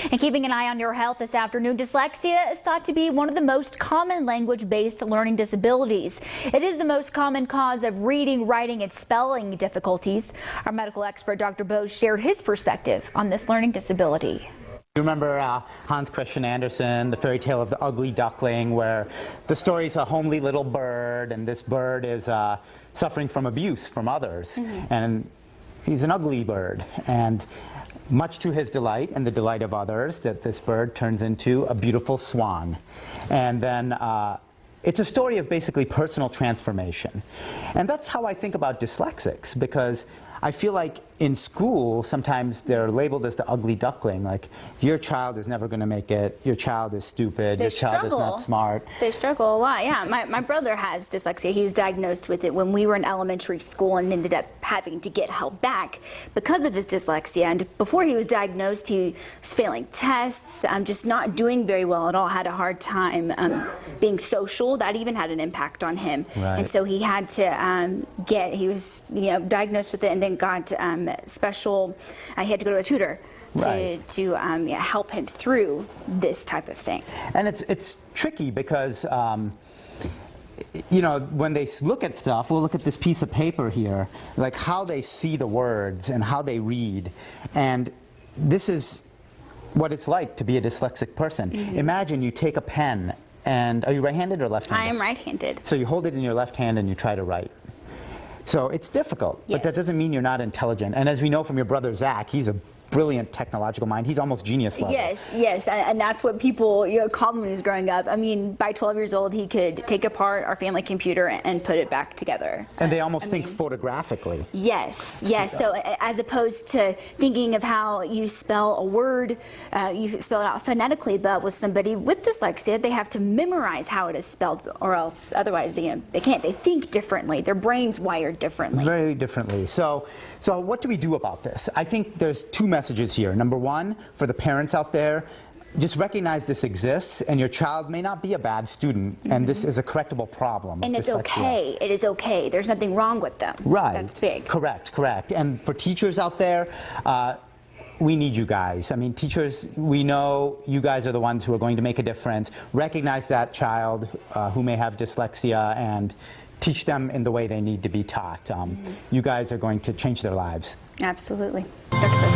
And keeping an eye on your health this afternoon, dyslexia is thought to be one of the most common language-based learning disabilities. It is the most common cause of reading, writing, and spelling difficulties. Our medical expert, Dr. Bose, shared his perspective on this learning disability. You remember Hans Christian Andersen, the fairy tale of the ugly duckling, where the story's a homely little bird, and this bird is suffering from abuse from others. And he's an ugly bird, and much to his delight and the delight of others, that this bird turns into a beautiful swan. And then it's a story of basically personal transformation. And that's how I think about dyslexics, because I feel like in school, sometimes they're labeled as the ugly duckling, like, your child is never going to make it, your child is stupid, your child is not smart. They struggle a lot, yeah. My brother has dyslexia. He was diagnosed with it when we were in elementary school and ended up having to get help back because of his dyslexia. And before he was diagnosed, he was failing tests, just not doing very well at all, had a hard time being social. That even had an impact on him. Right. And so he had to he was diagnosed with it and then got special, he had to go to a tutor to help him through this type of thing. And it's tricky because when they look at stuff, we'll look at this piece of paper here, like how they see the words and how they read. And this is what it's like to be a dyslexic person. Imagine you take a pen, and are you right-handed or left-handed? I am right-handed. So you hold it in your left hand and you try to write. So it's difficult, but that doesn't mean you're not intelligent. And as we know from your brother Zach, he's a brilliant technological mind. He's almost genius level. Yes, and that's what people called him when he was growing up. I mean, by 12 years old, he could take apart our family computer and put it back together. And they almost think photographically. Yes. So as opposed to thinking of how you spell a word, you spell it out phonetically, but with somebody with dyslexia, they have to memorize how it is spelled, or else otherwise, they can't. They think differently. Their brain's wired differently. Very differently. So what do we do about this? I think there's two messages here. Number one, for the parents out there, just recognize this exists, and your child may not be a bad student, and this is a correctable problem. And it's okay. It is okay. There's nothing wrong with them. Right. That's big. Correct. And for teachers out there, we need you guys. I mean, teachers, we know you guys are the ones who are going to make a difference. Recognize that child who may have dyslexia and teach them in the way they need to be taught. You guys are going to change their lives. Absolutely. Dr.